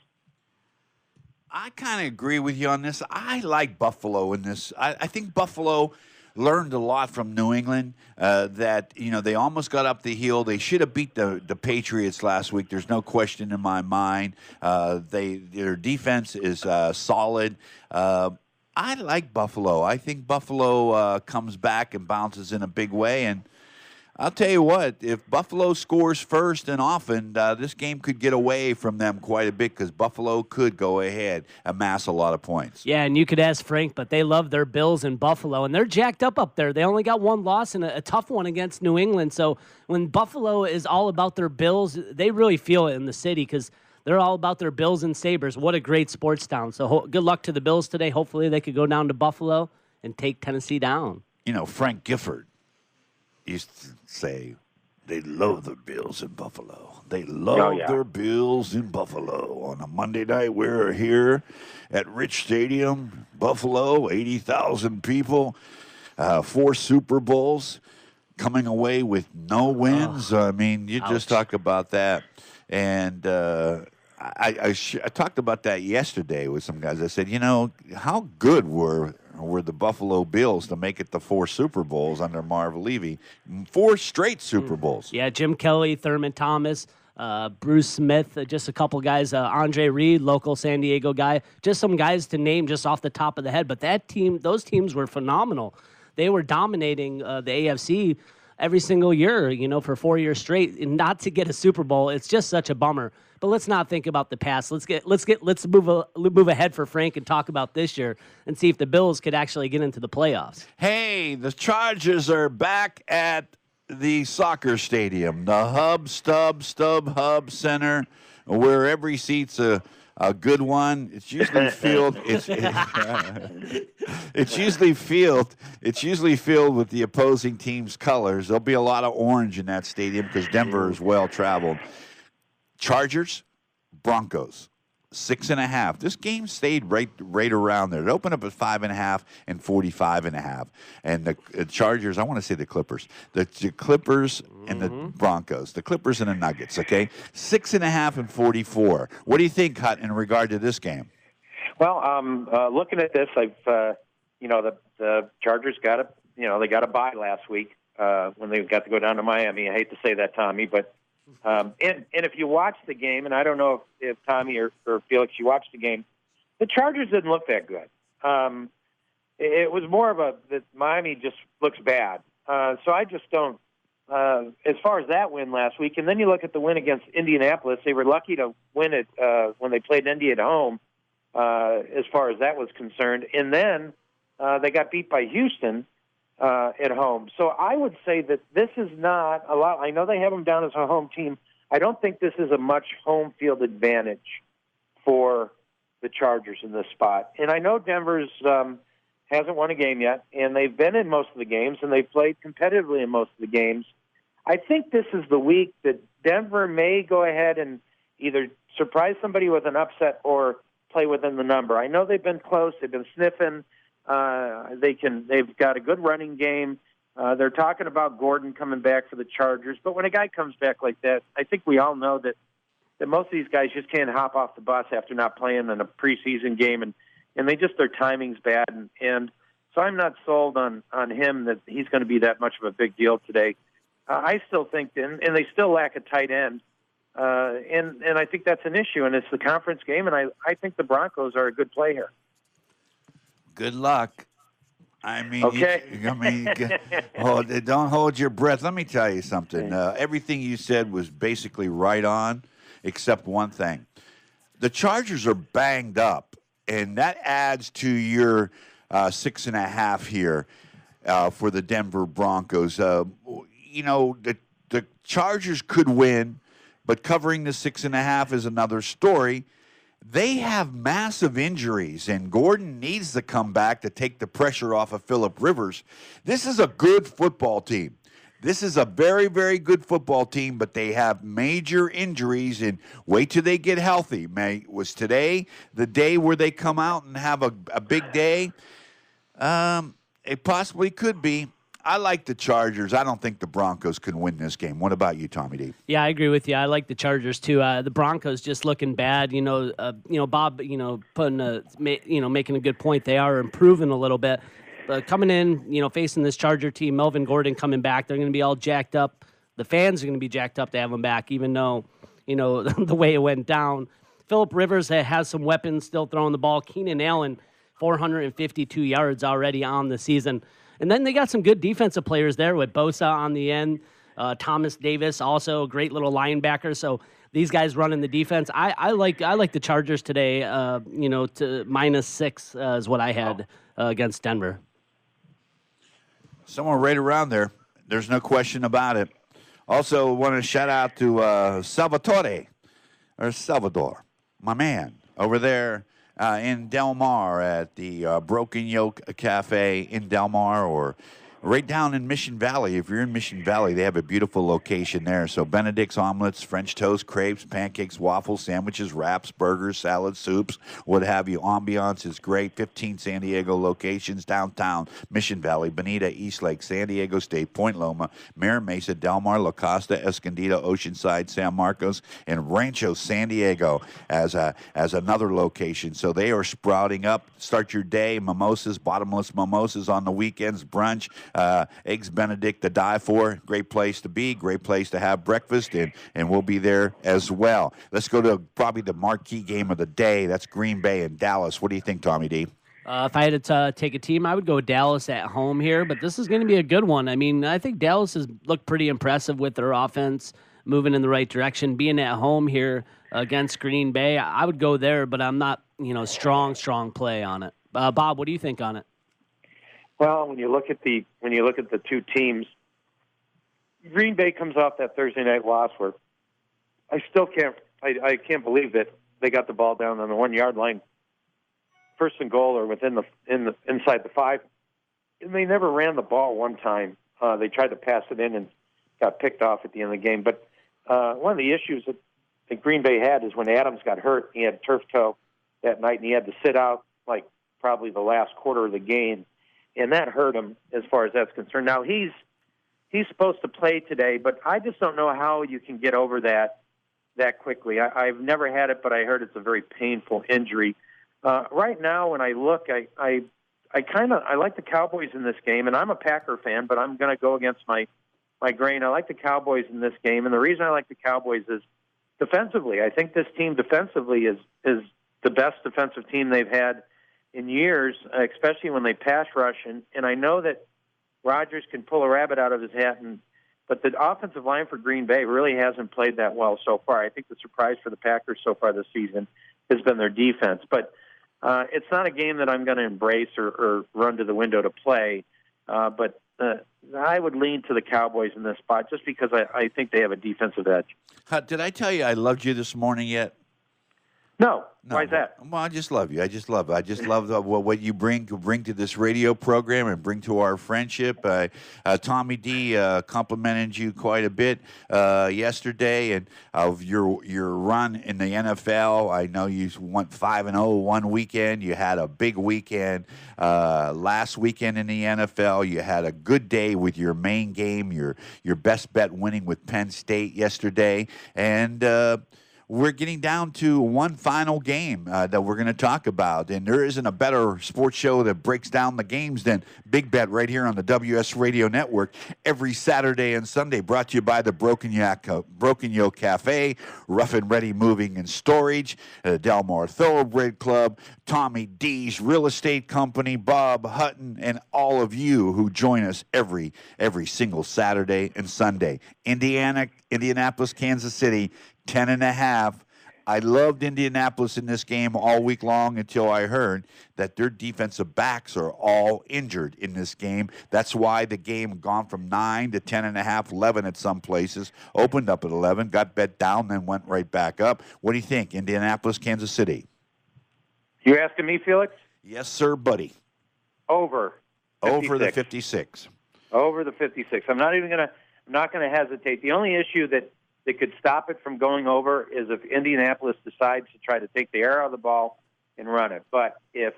I kind of agree with you on this. I like Buffalo in this. I think Buffalo learned a lot from New England. That they almost got up the hill. They should have beat the Patriots last week. There's no question in my mind. Their defense is solid. I like Buffalo. I think Buffalo comes back and bounces in a big way. And I'll tell you what, if Buffalo scores first and often, this game could get away from them quite a bit because Buffalo could go ahead, amass a lot of points. Yeah, and you could ask Frank, but they love their Bills in Buffalo, and they're jacked up there. They only got one loss and a tough one against New England. So when Buffalo is all about their Bills, they really feel it in the city because they're all about their Bills and Sabres. What a great sports town. So good luck to the Bills today. Hopefully they could go down to Buffalo and take Tennessee down. Frank Gifford used to say they love their Bills in Buffalo. They love their Bills in Buffalo. On a Monday night, we're here at Rich Stadium, Buffalo, 80,000 people, 4 Super Bowls, coming away with no wins. I mean, you just talk about that. And I talked about that yesterday with some guys. I said, how good were the Buffalo Bills to make it the 4 Super Bowls under Marv Levy? 4 straight Super Bowls. Yeah, Jim Kelly, Thurman Thomas, Bruce Smith, just a couple guys. Andre Reed, local San Diego guy. Just some guys to name just off the top of the head. But those teams were phenomenal. They were dominating the AFC every single year, for 4 years straight, and not to get a Super Bowl. It's just such a bummer. But let's not think about the past. Let's move ahead for Frank and talk about this year and see if the Bills could actually get into the playoffs. Hey, the Chargers are back at the soccer stadium, the StubHub Center, where every seat's a good one. It's usually filled. It's usually filled with the opposing team's colors. There'll be a lot of orange in that stadium because Denver is well traveled. Chargers, Broncos, 6.5. This game stayed right around there. It opened up at 5.5 and 45.5. And the Chargers, I want to say the Clippers. The Clippers and the Broncos. The Clippers and the Nuggets, okay? 6.5 and 44. What do you think, Hut, in regard to this game? Well, looking at this, the Chargers got they got a bye last week when they got to go down to Miami. I hate to say that, Tommy, but and if you watch the game, and I don't know if Tommy or Felix, you watched the game, the Chargers didn't look that good. It was more of that Miami just looks bad. So I just don't. As far as that win last week, and then you look at the win against Indianapolis, they were lucky to win it when they played Indy at home, as far as that was concerned. And then they got beat by Houston at home. So I would say that this is not a lot. I know they have them down as a home team. I don't think this is a much home field advantage for the Chargers in this spot. And I know Denver's hasn't won a game yet, and they've been in most of the games, and they've played competitively in most of the games. I think this is the week that Denver may go ahead and either surprise somebody with an upset or play within the number. I know they've been close. They've been sniffing. They've got a good running game. They're talking about Gordon coming back for the Chargers. But when a guy comes back like that, I think we all know that most of these guys just can't hop off the bus after not playing in a preseason game, and their timing's bad. And so So I'm not sold on him that he's going to be that much of a big deal today. I still think, and they still lack a tight end, and I think that's an issue, and it's the conference game, and I think the Broncos are a good play here. Good luck. I mean, okay. Don't hold your breath. Let me tell you something. Everything you said was basically right on, except one thing. The Chargers are banged up, and that adds to your 6.5 here for the Denver Broncos. The Chargers could win, but covering the 6.5 is another story. They have massive injuries, and Gordon needs to come back to take the pressure off of Phillip Rivers. This is a good football team. This is a very, very good football team, but they have major injuries, and wait till they get healthy. Was today the day where they come out and have a big day? It possibly could be. I like the Chargers. I don't think the Broncos can win this game. What about you, Tommy D? Yeah, I agree with you. I like the Chargers too. The Broncos just looking bad. Bob, making a good point. They are improving a little bit. Coming in, facing this Charger team, Melvin Gordon coming back, they're going to be all jacked up. The fans are going to be jacked up to have him back, even though, the way it went down. Phillip Rivers has some weapons still throwing the ball. Keenan Allen, 452 yards already on the season. And then they got some good defensive players there with Bosa on the end. Thomas Davis, also a great little linebacker. So these guys running the defense. I like the Chargers today. To -6 is what I had against Denver. Somewhere right around there. There's no question about it. Also, want to shout out to Salvador, my man, over there in Del Mar at the Broken Yoke Cafe in Del Mar, or right down in Mission Valley. If you're in Mission Valley, they have a beautiful location there. So Benedict's omelets, French toast, crepes, pancakes, waffles, sandwiches, wraps, burgers, salads, soups, what have you. Ambiance is great. 15 San Diego locations downtown, Mission Valley, Bonita, Eastlake, San Diego State, Point Loma, Mira Mesa, Del Mar, La Costa, Escondido, Oceanside, San Marcos, and Rancho San Diego as another location. So they are sprouting up. Start your day, mimosas, bottomless mimosas on the weekends, brunch. Eggs Benedict to die for. Great place to be, great place to have breakfast, and we'll be there as well. Let's go to probably the marquee game of the day. That's Green Bay and Dallas. What do you think, Tommy D? If I had to take a team, I would go Dallas at home here, but this is going to be a good one. I mean, I think Dallas has looked pretty impressive with their offense moving in the right direction. Being at home here against Green Bay, I would go there, but I'm not, strong play on it. Bob, what do you think on it? Well, when you look at the two teams, Green Bay comes off that Thursday night loss where I can't believe that they got the ball down on the 1 yard line, first and goal or inside the 5, and they never ran the ball one time. They tried to pass it in and got picked off at the end of the game. But one of the issues that Green Bay had is when Adams got hurt, he had turf toe that night, and he had to sit out like probably the last quarter of the game. And that hurt him as far as that's concerned. Now, he's supposed to play today, but I just don't know how you can get over that quickly. I've never had it, but I heard it's a very painful injury. Right now, when I look, I like the Cowboys in this game, and I'm a Packer fan, but I'm going to go against my grain. I like the Cowboys in this game, and the reason I like the Cowboys is defensively. I think this team defensively is the best defensive team they've had in years, especially when they pass rush. And I know that Rodgers can pull a rabbit out of his hat, but the offensive line for Green Bay really hasn't played that well so far. I think the surprise for the Packers so far this season has been their defense. But it's not a game that I'm going to embrace or run to the window to play. But I would lean to the Cowboys in this spot just because I think they have a defensive edge. Did I tell you I loved you this morning yet? No. Why is that? Well, I just love you. I just love what you bring to this radio program and bring to our friendship. Tommy D complimented you quite a bit yesterday, and of your run in the NFL. I know you went 5-0 one weekend. You had a big weekend last weekend in the NFL. You had a good day with your main game, your best bet winning with Penn State yesterday, and we're getting down to one final game that we're going to talk about. And there isn't a better sports show that breaks down the games than Big Bet right here on the WS Radio Network every Saturday and Sunday. Brought to you by the Broken Yoke Cafe, Rough and Ready Moving and Storage, Del Mar Thoroughbred Club, Tommy D's Real Estate Company, Bob Hutton, and all of you who join us every single Saturday and Sunday. Indianapolis, Kansas City, 10.5. I loved Indianapolis in this game all week long until I heard that their defensive backs are all injured in this game. That's why the game gone from 9 to 10.5, 11 at some places, opened up at 11, got bet down, then went right back up. What do you think, Indianapolis, Kansas City? You asking me, Felix? Yes, sir, buddy. Over. 56. Over the 56. Over the 56. I'm not gonna hesitate. The only issue that could stop it from going over is if Indianapolis decides to try to take the air out of the ball and run it. But if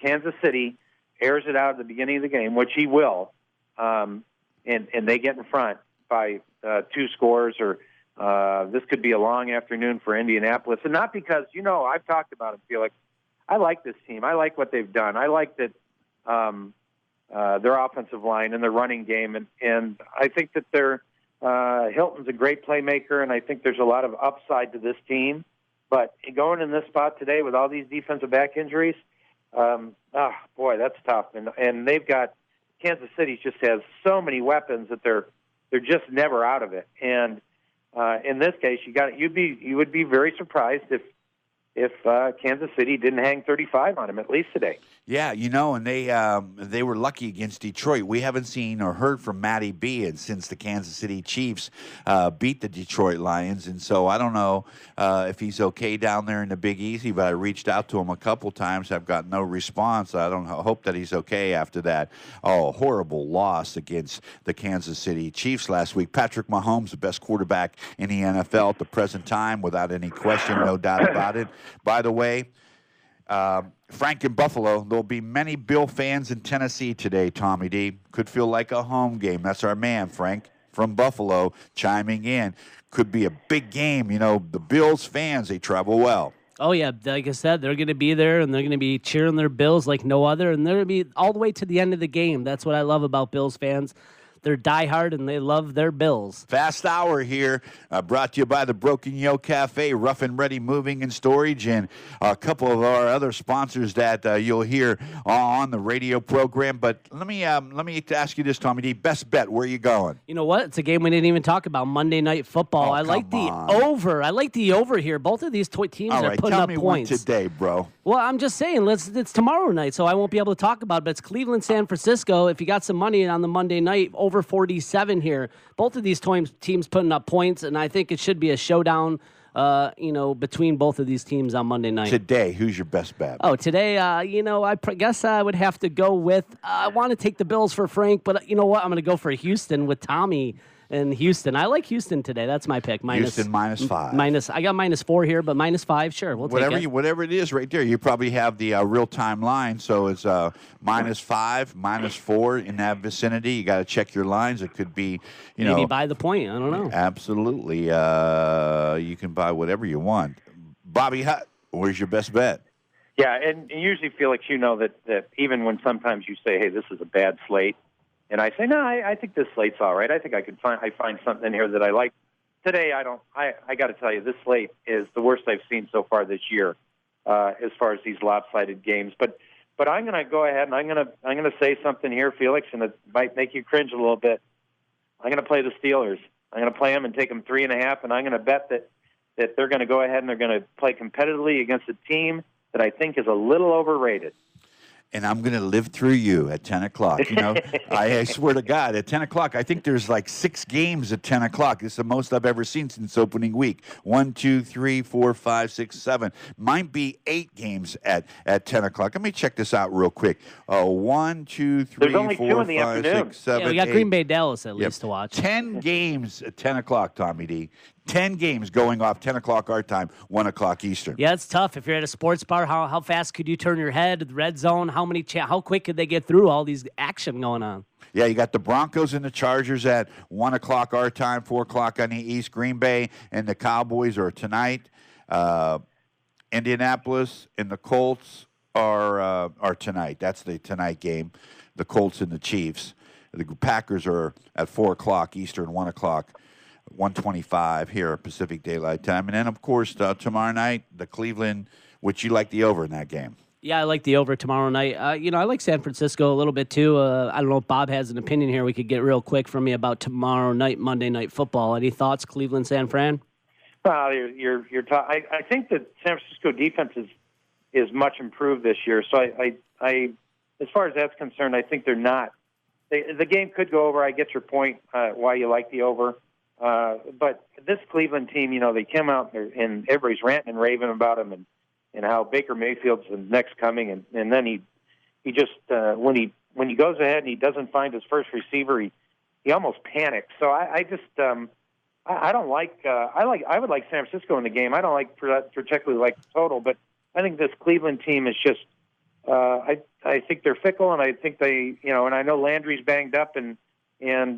Kansas City airs it out at the beginning of the game, which he will, and they get in front by 2 scores, or this could be a long afternoon for Indianapolis. And not because, I've talked about it, Felix. I like this team. I like what they've done. I like that their offensive line and their running game, and I think that Hilton's a great playmaker, and I think there's a lot of upside to this team. But going in this spot today with all these defensive back injuries, boy, that's tough. And they've got Kansas City just has so many weapons that they're just never out of it. And in this case, you would be very surprised if Kansas City didn't hang 35 on him at least today. Yeah, and they were lucky against Detroit. We haven't seen or heard from Matty B since the Kansas City Chiefs beat the Detroit Lions, and so I don't know if he's okay down there in the Big Easy, but I reached out to him a couple times. I've got no response. I hope that he's okay after that. Oh, horrible loss against the Kansas City Chiefs last week. Patrick Mahomes, the best quarterback in the NFL at the present time, without any question, no doubt about it. By the way, Frank in Buffalo, there'll be many Bill fans in Tennessee today, Tommy D. Could feel like a home game. That's our man, Frank, from Buffalo, chiming in. Could be a big game. The Bills fans, they travel well. Oh, yeah. Like I said, they're going to be there, and they're going to be cheering their Bills like no other, and they're going to be all the way to the end of the game. That's what I love about Bills fans. They're diehard, and they love their Bills. Fast hour here, brought to you by the Broken Yoke Cafe, Rough and Ready Moving and Storage, and a couple of our other sponsors that you'll hear on the radio program. But let me ask you this, Tommy D. Best bet, where are you going? You know what? It's a game we didn't even talk about, Monday Night Football. I like the over. I like the over here. Both of these teams are putting up points. Tell me one today, bro. Well, I'm just saying, it's tomorrow night, so I won't be able to talk about it, but it's Cleveland, San Francisco. If you got some money on the Monday night, over 47 here. Both of these teams putting up points, and I think it should be a showdown, between both of these teams on Monday night. Today, who's your best bet? Oh, today, I guess I would have to go with, I want to take the Bills for Frank, but you know what? I'm going to go for Houston with Tommy. In Houston. I like Houston today. That's my pick. Houston -5. I got -4 here, but -5, sure. We'll take it. Whatever it is right there. You probably have the real-time line, so it's -5, -4 in that vicinity. You got to check your lines. It could be, maybe buy the point. I don't know. Absolutely. You can buy whatever you want. Bobby Hutt, where's your best bet? Yeah, and usually, Felix, that even when sometimes you say, hey, this is a bad slate, and I say, no, I think this slate's all right. I think I find something in here that I like. Today, I don't. I got to tell you, this slate is the worst I've seen so far this year, as far as these lopsided games. But I'm going to go ahead and I'm going to say something here, Felix, and it might make you cringe a little bit. I'm going to play the Steelers. I'm going to play them and take them 3.5, and I'm going to bet that they're going to go ahead and they're going to play competitively against a team that I think is a little overrated. And I'm going to live through you at 10 o'clock. I swear to God, at 10 o'clock, I think there's like 6 games at 10 o'clock. This is the most I've ever seen since opening week. 1, 2, 3, 4, 5, 6, 7. Might be 8 games at 10 o'clock. Let me check this out real quick. 1, 2, 3, there's only 4, 2 in the 5, afternoon. 6, 7, yeah, we got 8. Green Bay, Dallas at least to watch. 10 games at 10 o'clock, Tommy D. 10 games going off 10 o'clock our time, 1 o'clock Eastern. Yeah, it's tough. If you're at a sports bar, how fast could you turn your head? The red zone, how quick could they get through all these action going on? Yeah, you got the Broncos and the Chargers at 1 o'clock our time, 4 o'clock on the East. Green Bay and the Cowboys are tonight. Indianapolis and the Colts are tonight. That's the tonight game. The Colts and the Chiefs. The Packers are at 4 o'clock Eastern, 1 o'clock, 1:25 here Pacific Daylight Time. And then, of course, tomorrow night, the Cleveland, which you like the over in that game. Yeah, I like the over tomorrow night. I like San Francisco a little bit too. I don't know if Bob has an opinion here. We could get real quick from you about tomorrow night, Monday Night Football. Any thoughts, Cleveland, San Fran? Well, I think the San Francisco defense is much improved this year. So I as far as that's concerned, I think they're not. The game could go over. I get your point why you like the over. But this Cleveland team, they came out and everybody's ranting and raving about them and how Baker Mayfield's the next coming. And then he just when he goes ahead and he doesn't find his first receiver, he almost panics. So I don't like. I would like San Francisco in the game. I don't like particularly like the total, but I think this Cleveland team is just. I think they're fickle, and I think they, and I know Landry's banged up, and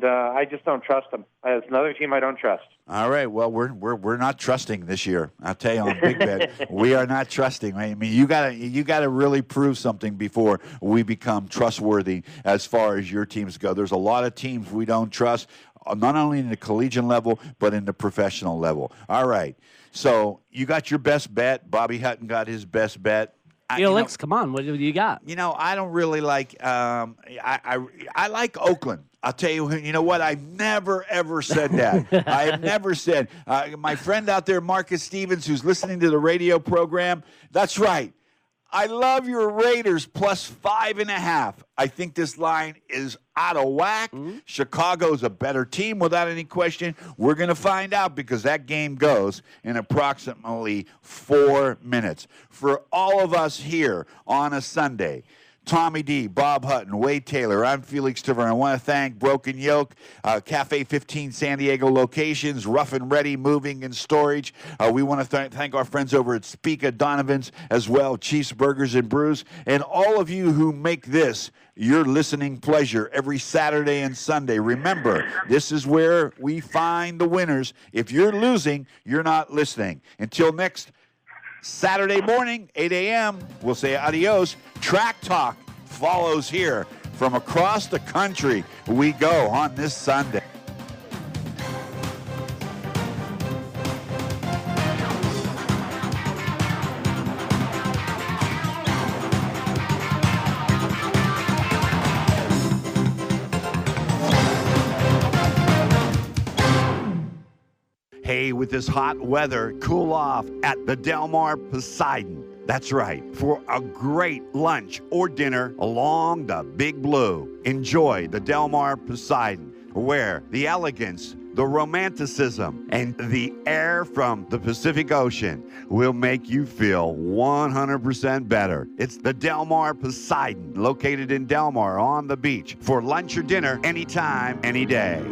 I just don't trust them. As another team, I don't trust. All right. Well, we're not trusting this year. I'll tell you on Big Bet, we are not trusting. I mean, you gotta really prove something before we become trustworthy as far as your teams go. There's a lot of teams we don't trust, not only in the collegiate level but in the professional level. All right. So you got your best bet. Bobby Hutton got his best bet. Felix, come on, what do you got? I don't really like. I like Oakland. I'll tell you. You know what? I've never ever said that. I have never said. My friend out there, Marcus Stevens, who's listening to the radio program. That's right. I love your Raiders plus 5.5. I think this line is out of whack. Mm-hmm. Chicago's a better team without any question. We're going to find out because that game goes in approximately 4 minutes. For all of us here on a Sunday, Tommy D, Bob Hutton, Wade Taylor, I'm Felix Tavern. I want to thank Broken Yoke, Cafe 15 San Diego locations, Rough and Ready Moving and Storage. We want to thank our friends over at Speaka Donovan's as well, Chiefs Burgers and Brews, and all of you who make this your listening pleasure every Saturday and Sunday. Remember, this is where we find the winners. If you're losing, you're not listening. Until next Saturday morning, 8 a.m., we'll say adios. Track Talk follows here from across the country. We go on this Sunday. Hey, with this hot weather, cool off at the Del Mar Poseidon. That's right, for a great lunch or dinner along the Big Blue. Enjoy the Del Mar Poseidon, where the elegance, the romanticism, and the air from the Pacific Ocean will make you feel 100% better. It's the Del Mar Poseidon, located in Del Mar on the beach, for lunch or dinner anytime, any day.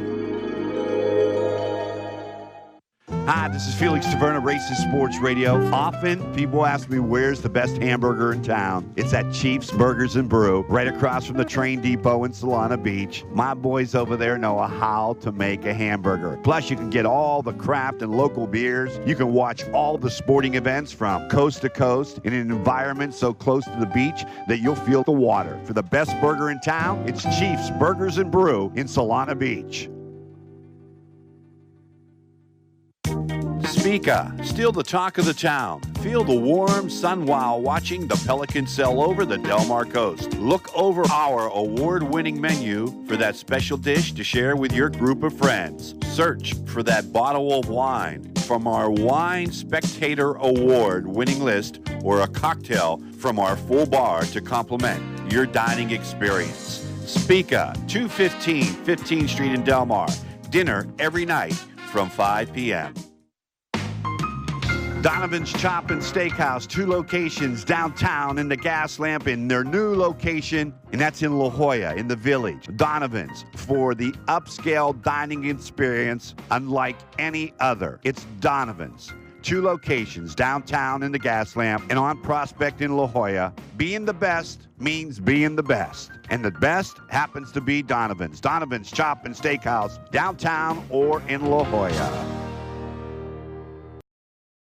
Hi, this is Felix Taverna, Racist Sports Radio. Often, people ask me, where's the best hamburger in town? It's at Chiefs Burgers and Brew, right across from the train depot in Solana Beach. My boys over there know how to make a hamburger. Plus, you can get all the craft and local beers. You can watch all the sporting events from coast to coast in an environment so close to the beach that you'll feel the water. For the best burger in town, it's Chiefs Burgers and Brew in Solana Beach. Speaka, still the talk of the town. Feel the warm sun while watching the Pelicans sail over the Del Mar coast. Look over our award-winning menu for that special dish to share with your group of friends. Search for that bottle of wine from our Wine Spectator Award-winning list or a cocktail from our full bar to complement your dining experience. Speaka, 215 15th Street in Del Mar. Dinner every night from 5 p.m. Donovan's Chop and Steakhouse, 2 locations downtown in the Gas Lamp in their new location, and that's in La Jolla, in the Village. Donovan's, for the upscale dining experience unlike any other. It's Donovan's. 2 locations downtown in the Gas Lamp and on Prospect in La Jolla. Being the best means being the best. And the best happens to be Donovan's. Donovan's Chop and Steakhouse, downtown or in La Jolla.